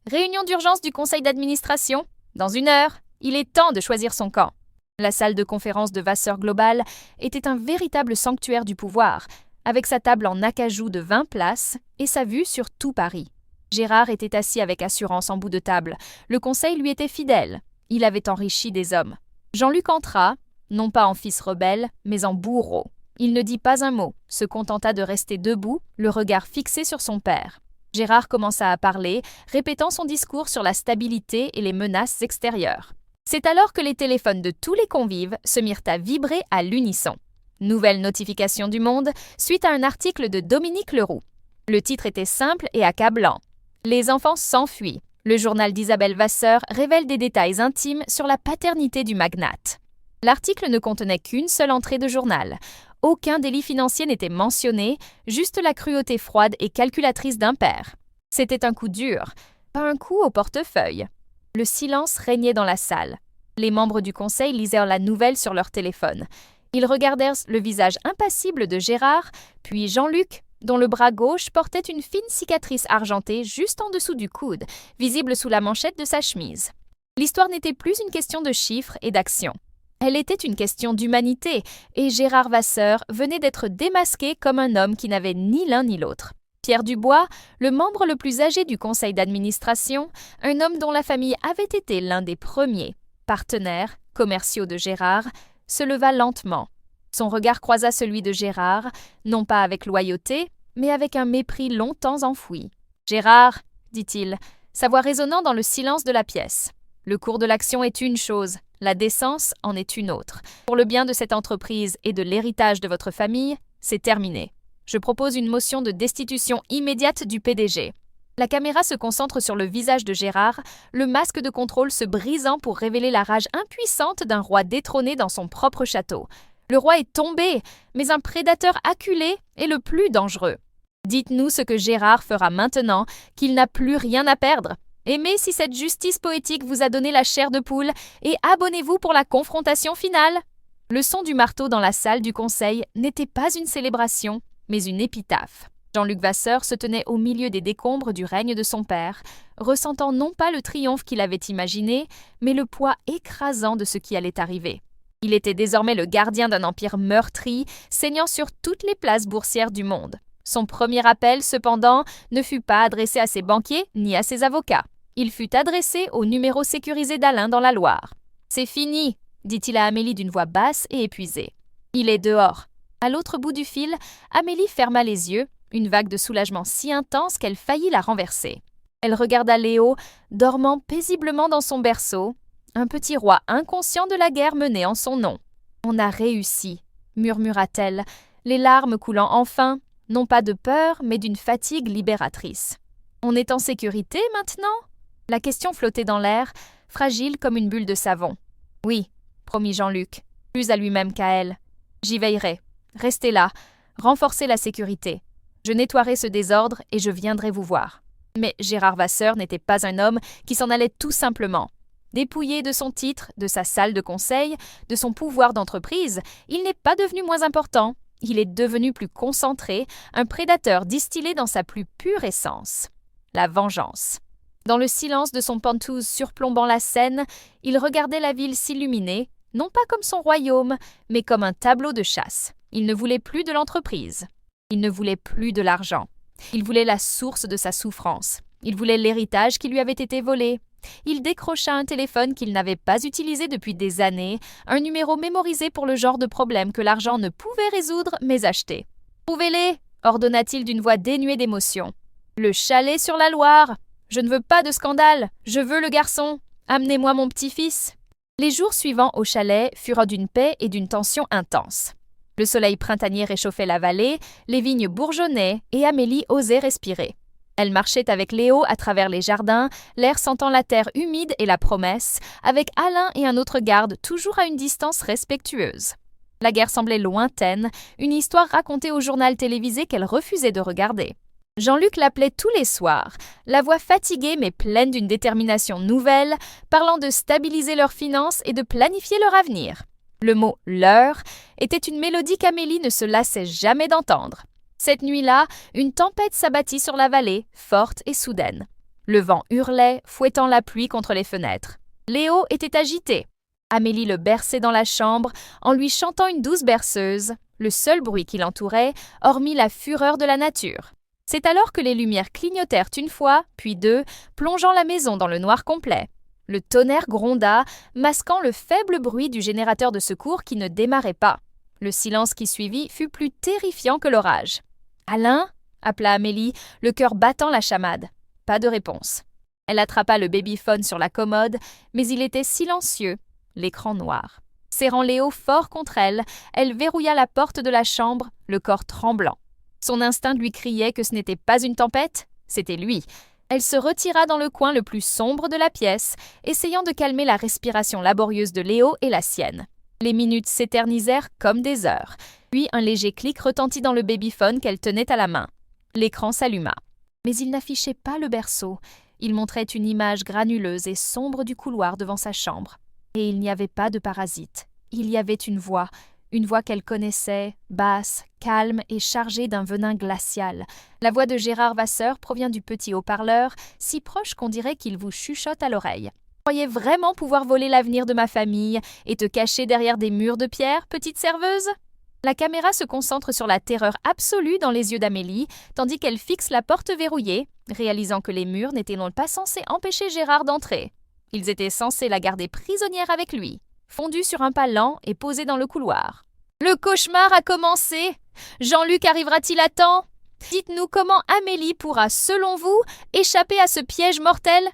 « Réunion d'urgence du conseil d'administration. Dans 1 heure. Il est temps de choisir son camp. » La salle de conférence de Vasseur Global était un véritable sanctuaire du pouvoir, avec sa table en acajou de 20 places et sa vue sur tout Paris. Gérard était assis avec assurance en bout de table. Le conseil lui était fidèle. Il avait enrichi des hommes. Jean-Luc entra, non pas en fils rebelle, mais en bourreau. Il ne dit pas un mot, se contenta de rester debout, le regard fixé sur son père. Gérard commença à parler, répétant son discours sur la stabilité et les menaces extérieures. C'est alors que les téléphones de tous les convives se mirent à vibrer à l'unisson. Nouvelle notification du Monde, suite à un article de Dominique Leroux. Le titre était simple et accablant. Les enfants s'enfuient. Le journal d'Isabelle Vasseur révèle des détails intimes sur la paternité du magnate. L'article ne contenait qu'une seule entrée de journal. Aucun délit financier n'était mentionné, juste la cruauté froide et calculatrice d'un père. C'était un coup dur, pas un coup au portefeuille. Le silence régnait dans la salle. Les membres du conseil lisaient la nouvelle sur leur téléphone. Ils regardèrent le visage impassible de Gérard, puis Jean-Luc, dont le bras gauche portait une fine cicatrice argentée juste en dessous du coude, visible sous la manchette de sa chemise. L'histoire n'était plus une question de chiffres et d'action. Elle était une question d'humanité, et Gérard Vasseur venait d'être démasqué comme un homme qui n'avait ni l'un ni l'autre. Pierre Dubois, le membre le plus âgé du conseil d'administration, un homme dont la famille avait été l'un des premiers partenaires commerciaux de Gérard, se leva lentement. Son regard croisa celui de Gérard, non pas avec loyauté, mais avec un mépris longtemps enfoui. « Gérard, dit-il, sa voix résonnant dans le silence de la pièce. Le cours de l'action est une chose, la décence en est une autre. Pour le bien de cette entreprise et de l'héritage de votre famille, c'est terminé. Je propose une motion de destitution immédiate du PDG. » La caméra se concentre sur le visage de Gérard, le masque de contrôle se brisant pour révéler la rage impuissante d'un roi détrôné dans son propre château. Le roi est tombé, mais un prédateur acculé est le plus dangereux. Dites-nous ce que Gérard fera maintenant, qu'il n'a plus rien à perdre. Aimez si cette justice poétique vous a donné la chair de poule et abonnez-vous pour la confrontation finale. Le son du marteau dans la salle du conseil n'était pas une célébration, mais une épitaphe. Jean-Luc Vasseur se tenait au milieu des décombres du règne de son père, ressentant non pas le triomphe qu'il avait imaginé, mais le poids écrasant de ce qui allait arriver. Il était désormais le gardien d'un empire meurtri, saignant sur toutes les places boursières du monde. Son premier appel, cependant, ne fut pas adressé à ses banquiers ni à ses avocats. Il fut adressé au numéro sécurisé d'Alain dans la Loire. « C'est fini !» dit-il à Amélie d'une voix basse et épuisée. « Il est dehors. » À l'autre bout du fil, Amélie ferma les yeux, une vague de soulagement si intense qu'elle faillit la renverser. Elle regarda Léo, dormant paisiblement dans son berceau, un petit roi inconscient de la guerre menée en son nom. « On a réussi », murmura-t-elle, les larmes coulant enfin, non pas de peur, mais d'une fatigue libératrice. « On est en sécurité maintenant ?» La question flottait dans l'air, fragile comme une bulle de savon. « Oui, » promit Jean-Luc, plus à lui-même qu'à elle. « J'y veillerai. Restez là, renforcez la sécurité. Je nettoierai ce désordre et je viendrai vous voir. » Mais Gérard Vasseur n'était pas un homme qui s'en allait tout simplement. Dépouillé de son titre, de sa salle de conseil, de son pouvoir d'entreprise, il n'est pas devenu moins important. Il est devenu plus concentré, un prédateur distillé dans sa plus pure essence. La vengeance. Dans le silence de son pentouse surplombant la Seine, il regardait la ville s'illuminer, non pas comme son royaume, mais comme un tableau de chasse. Il ne voulait plus de l'entreprise. Il ne voulait plus de l'argent. Il voulait la source de sa souffrance. Il voulait l'héritage qui lui avait été volé. Il décrocha un téléphone qu'il n'avait pas utilisé depuis des années, un numéro mémorisé pour le genre de problème que l'argent ne pouvait résoudre mais acheter. « Trouvez-les !» ordonna-t-il d'une voix dénuée d'émotion. « Le chalet sur la Loire. Je ne veux pas de scandale. Je veux le garçon. Amenez-moi mon petit-fils. » Les jours suivants au chalet furent d'une paix et d'une tension intense. Le soleil printanier réchauffait la vallée, les vignes bourgeonnaient et Amélie osait respirer. Elle marchait avec Léo à travers les jardins, l'air sentant la terre humide et la promesse, avec Alain et un autre garde toujours à une distance respectueuse. La guerre semblait lointaine, une histoire racontée au journal télévisé qu'elle refusait de regarder. Jean-Luc l'appelait tous les soirs, la voix fatiguée mais pleine d'une détermination nouvelle, parlant de stabiliser leurs finances et de planifier leur avenir. Le mot « leur » était une mélodie qu'Amélie ne se lassait jamais d'entendre. Cette nuit-là, une tempête s'abattit sur la vallée, forte et soudaine. Le vent hurlait, fouettant la pluie contre les fenêtres. Léo était agité. Amélie le berçait dans la chambre, en lui chantant une douce berceuse, le seul bruit qui l'entourait, hormis la fureur de la nature. C'est alors que les lumières clignotèrent une fois, puis deux, plongeant la maison dans le noir complet. Le tonnerre gronda, masquant le faible bruit du générateur de secours qui ne démarrait pas. Le silence qui suivit fut plus terrifiant que l'orage. « Alain » appela Amélie, le cœur battant la chamade. Pas de réponse. Elle attrapa le babyphone sur la commode, mais il était silencieux, l'écran noir. Serrant Léo fort contre elle, elle verrouilla la porte de la chambre, le corps tremblant. Son instinct lui criait que ce n'était pas une tempête, c'était lui. Elle se retira dans le coin le plus sombre de la pièce, essayant de calmer la respiration laborieuse de Léo et la sienne. Les minutes s'éternisèrent comme des heures. Puis un léger clic retentit dans le babyphone qu'elle tenait à la main. L'écran s'alluma. Mais il n'affichait pas le berceau. Il montrait une image granuleuse et sombre du couloir devant sa chambre. Et il n'y avait pas de parasite. Il y avait une voix qu'elle connaissait, basse, calme et chargée d'un venin glacial. La voix de Gérard Vasseur provient du petit haut-parleur, si proche qu'on dirait qu'il vous chuchote à l'oreille. « Croyez vraiment pouvoir voler l'avenir de ma famille et te cacher derrière des murs de pierre, petite serveuse ?» La caméra se concentre sur la terreur absolue dans les yeux d'Amélie, tandis qu'elle fixe la porte verrouillée, réalisant que les murs n'étaient donc pas censés empêcher Gérard d'entrer. Ils étaient censés la garder prisonnière avec lui, fondue sur un pas lent et posée dans le couloir. Le cauchemar a commencé. Jean-Luc arrivera-t-il à temps? Dites-nous comment Amélie pourra, selon vous, échapper à ce piège mortel?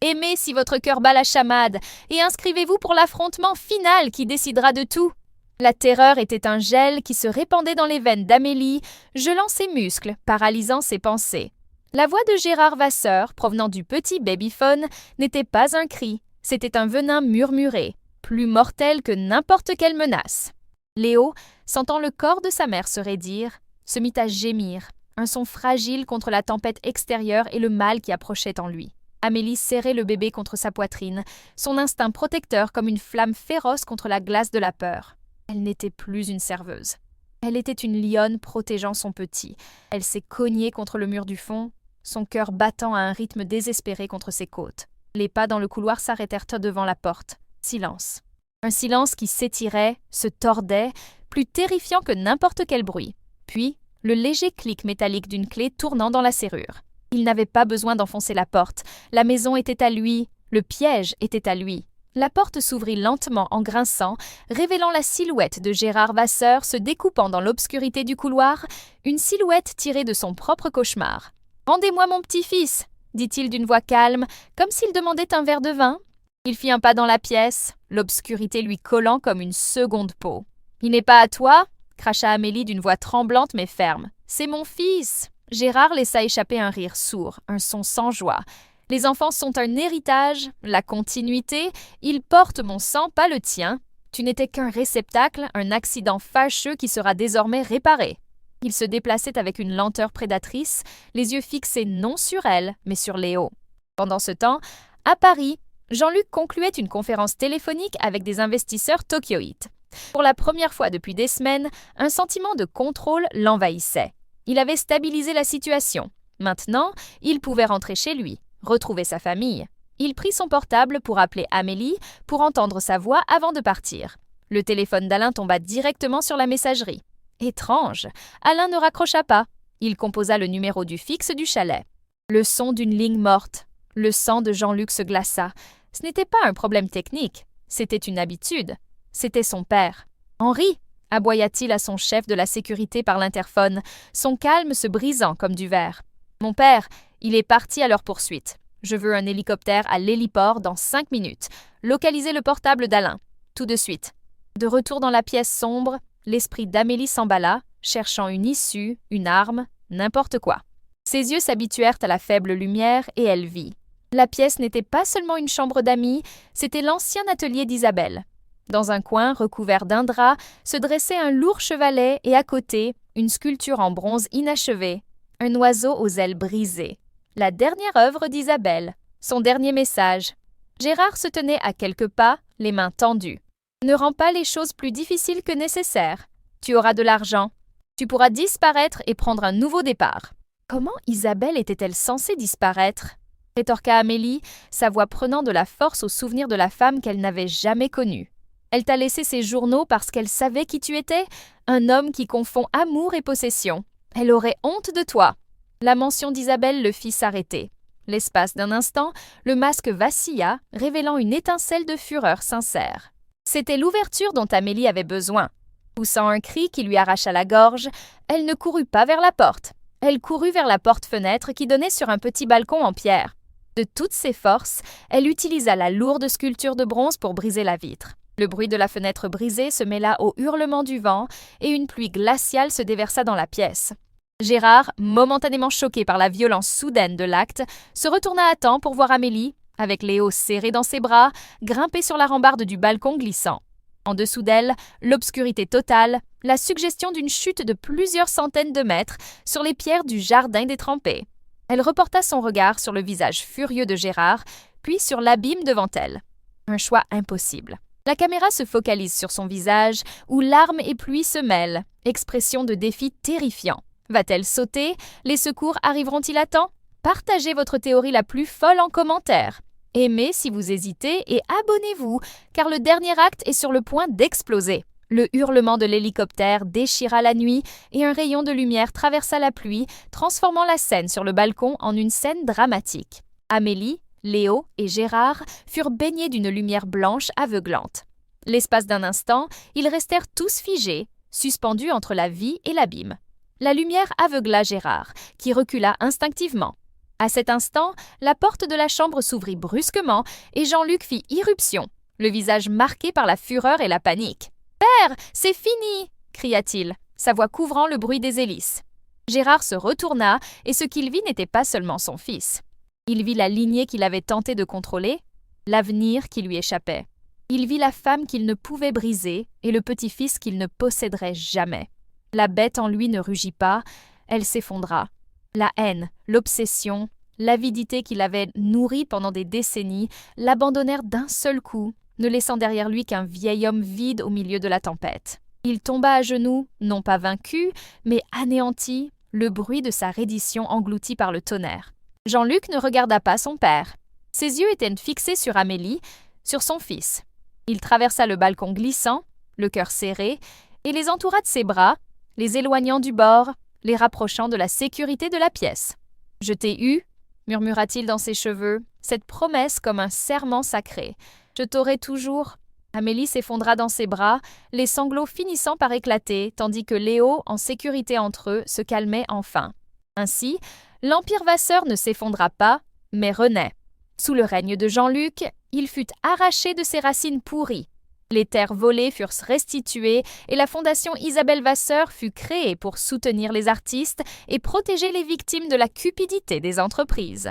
Aimez si votre cœur bat la chamade et inscrivez-vous pour l'affrontement final qui décidera de tout. La terreur était un gel qui se répandait dans les veines d'Amélie, gelant ses muscles, paralysant ses pensées. La voix de Gérard Vasseur, provenant du petit babyphone, n'était pas un cri, c'était un venin murmuré, plus mortel que n'importe quelle menace. Léo, sentant le corps de sa mère se raidir, se mit à gémir, un son fragile contre la tempête extérieure et le mal qui approchait en lui. Amélie serrait le bébé contre sa poitrine, son instinct protecteur comme une flamme féroce contre la glace de la peur. Elle n'était plus une serveuse. Elle était une lionne protégeant son petit. Elle s'est cognée contre le mur du fond, son cœur battant à un rythme désespéré contre ses côtes. Les pas dans le couloir s'arrêtèrent devant la porte. Silence. Un silence qui s'étirait, se tordait, plus terrifiant que n'importe quel bruit. Puis, le léger clic métallique d'une clé tournant dans la serrure. Il n'avait pas besoin d'enfoncer la porte. La maison était à lui. Le piège était à lui. La porte s'ouvrit lentement en grinçant, révélant la silhouette de Gérard Vasseur se découpant dans l'obscurité du couloir, une silhouette tirée de son propre cauchemar. « Rendez-moi mon petit-fils !» dit-il d'une voix calme, comme s'il demandait un verre de vin. Il fit un pas dans la pièce, l'obscurité lui collant comme une seconde peau. « Il n'est pas à toi !» cracha Amélie d'une voix tremblante mais ferme. « C'est mon fils !» Gérard laissa échapper un rire sourd, un son sans joie. Les enfants sont un héritage, la continuité, ils portent mon sang, pas le tien. Tu n'étais qu'un réceptacle, un accident fâcheux qui sera désormais réparé. Il se déplaçait avec une lenteur prédatrice, les yeux fixés non sur elle, mais sur Léo. Pendant ce temps, à Paris, Jean-Luc concluait une conférence téléphonique avec des investisseurs tokyoïtes. Pour la première fois depuis des semaines, un sentiment de contrôle l'envahissait. Il avait stabilisé la situation. Maintenant, il pouvait rentrer chez lui. Retrouver sa famille. Il prit son portable pour appeler Amélie, pour entendre sa voix avant de partir. Le téléphone d'Alain tomba directement sur la messagerie. Étrange, Alain ne raccrocha pas. Il composa le numéro du fixe du chalet. Le son d'une ligne morte. Le sang de Jean-Luc se glaça. Ce n'était pas un problème technique, c'était une habitude. C'était son père. « Henri !» aboya-t-il à son chef de la sécurité par l'interphone, son calme se brisant comme du verre. « Mon père, il est parti à leur poursuite. Je veux un hélicoptère à l'héliport dans 5 minutes. Localisez le portable d'Alain. Tout de suite. » De retour dans la pièce sombre, l'esprit d'Amélie s'emballa, cherchant une issue, une arme, n'importe quoi. Ses yeux s'habituèrent à la faible lumière et elle vit. La pièce n'était pas seulement une chambre d'amis, c'était l'ancien atelier d'Isabelle. Dans un coin recouvert d'un drap se dressait un lourd chevalet et à côté, une sculpture en bronze inachevée, un oiseau aux ailes brisées. La dernière œuvre d'Isabelle, son dernier message. Gérard se tenait à quelques pas, les mains tendues. Ne rends pas les choses plus difficiles que nécessaire. Tu auras de l'argent. Tu pourras disparaître et prendre un nouveau départ. Comment Isabelle était-elle censée disparaître? Rétorqua Amélie, sa voix prenant de la force au souvenir de la femme qu'elle n'avait jamais connue. Elle t'a laissé ses journaux parce qu'elle savait qui tu étais, un homme qui confond amour et possession. Elle aurait honte de toi. La mention d'Isabelle le fit s'arrêter. L'espace d'un instant, le masque vacilla, révélant une étincelle de fureur sincère. C'était l'ouverture dont Amélie avait besoin. Poussant un cri qui lui arracha la gorge, elle ne courut pas vers la porte. Elle courut vers la porte-fenêtre qui donnait sur un petit balcon en pierre. De toutes ses forces, elle utilisa la lourde sculpture de bronze pour briser la vitre. Le bruit de la fenêtre brisée se mêla au hurlement du vent et une pluie glaciale se déversa dans la pièce. Gérard, momentanément choqué par la violence soudaine de l'acte, se retourna à temps pour voir Amélie, avec Léo serré dans ses bras, grimper sur la rambarde du balcon glissant. En dessous d'elle, l'obscurité totale, la suggestion d'une chute de plusieurs centaines de mètres sur les pierres du jardin détrempé. Elle reporta son regard sur le visage furieux de Gérard, puis sur l'abîme devant elle. Un choix impossible. La caméra se focalise sur son visage, où larmes et pluie se mêlent, expression de défi terrifiant. Va-t-elle sauter? Les secours arriveront-ils à temps? Partagez votre théorie la plus folle en commentaire. Aimez si vous hésitez et abonnez-vous, car le dernier acte est sur le point d'exploser. Le hurlement de l'hélicoptère déchira la nuit et un rayon de lumière traversa la pluie, transformant la scène sur le balcon en une scène dramatique. Amélie, Léo et Gérard furent baignés d'une lumière blanche aveuglante. L'espace d'un instant, ils restèrent tous figés, suspendus entre la vie et l'abîme. La lumière aveugla Gérard, qui recula instinctivement. À cet instant, la porte de la chambre s'ouvrit brusquement et Jean-Luc fit irruption, le visage marqué par la fureur et la panique. « Père, c'est fini !» cria-t-il, sa voix couvrant le bruit des hélices. Gérard se retourna et ce qu'il vit n'était pas seulement son fils. Il vit la lignée qu'il avait tenté de contrôler, l'avenir qui lui échappait. Il vit la femme qu'il ne pouvait briser et le petit-fils qu'il ne posséderait jamais. La bête en lui ne rugit pas, elle s'effondra. La haine, l'obsession, l'avidité qu'il avait nourrie pendant des décennies l'abandonnèrent d'un seul coup, ne laissant derrière lui qu'un vieil homme vide au milieu de la tempête. Il tomba à genoux, non pas vaincu, mais anéanti, le bruit de sa reddition englouti par le tonnerre. Jean-Luc ne regarda pas son père. Ses yeux étaient fixés sur Amélie, sur son fils. Il traversa le balcon glissant, le cœur serré, et les entoura de ses bras, les éloignant du bord, les rapprochant de la sécurité de la pièce. « Je t'ai eu » murmura-t-il dans ses cheveux, cette promesse comme un serment sacré. « Je t'aurai toujours. » Amélie s'effondra dans ses bras, les sanglots finissant par éclater, tandis que Léo, en sécurité entre eux, se calmait enfin. Ainsi, l'Empire Vasseur ne s'effondra pas, mais renaît. Sous le règne de Jean-Luc, il fut arraché de ses racines pourries. Les terres volées furent restituées et la fondation Isabelle Vasseur fut créée pour soutenir les artistes et protéger les victimes de la cupidité des entreprises.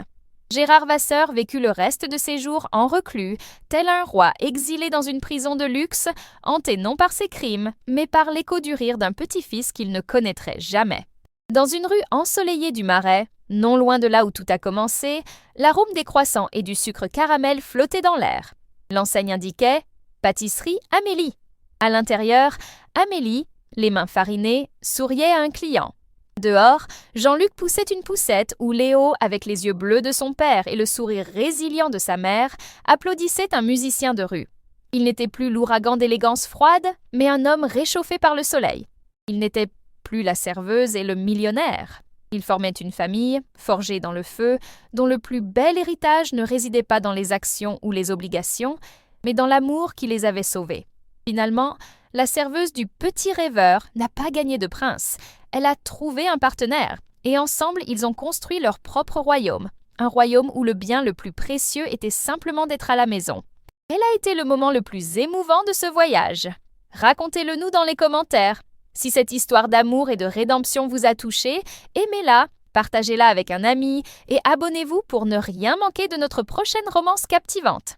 Gérard Vasseur vécut le reste de ses jours en reclus, tel un roi exilé dans une prison de luxe, hanté non par ses crimes, mais par l'écho du rire d'un petit-fils qu'il ne connaîtrait jamais. Dans une rue ensoleillée du Marais, non loin de là où tout a commencé, l'arôme des croissants et du sucre caramel flottait dans l'air. L'enseigne indiquait « Pâtisserie Amélie ». À l'intérieur, Amélie, les mains farinées, souriait à un client. Dehors, Jean-Luc poussait une poussette où Léo, avec les yeux bleus de son père et le sourire résilient de sa mère, applaudissait un musicien de rue. Il n'était plus l'ouragan d'élégance froide, mais un homme réchauffé par le soleil. Il n'était plus la serveuse et le millionnaire. Ils formaient une famille, forgée dans le feu, dont le plus bel héritage ne résidait pas dans les actions ou les obligations, mais dans l'amour qui les avait sauvés. Finalement, la serveuse du petit rêveur n'a pas gagné de prince. Elle a trouvé un partenaire, et ensemble ils ont construit leur propre royaume. Un royaume où le bien le plus précieux était simplement d'être à la maison. Quel a été le moment le plus émouvant de ce voyage? Racontez-le nous dans les commentaires. Si cette histoire d'amour et de rédemption vous a touché, aimez-la, partagez-la avec un ami et abonnez-vous pour ne rien manquer de notre prochaine romance captivante.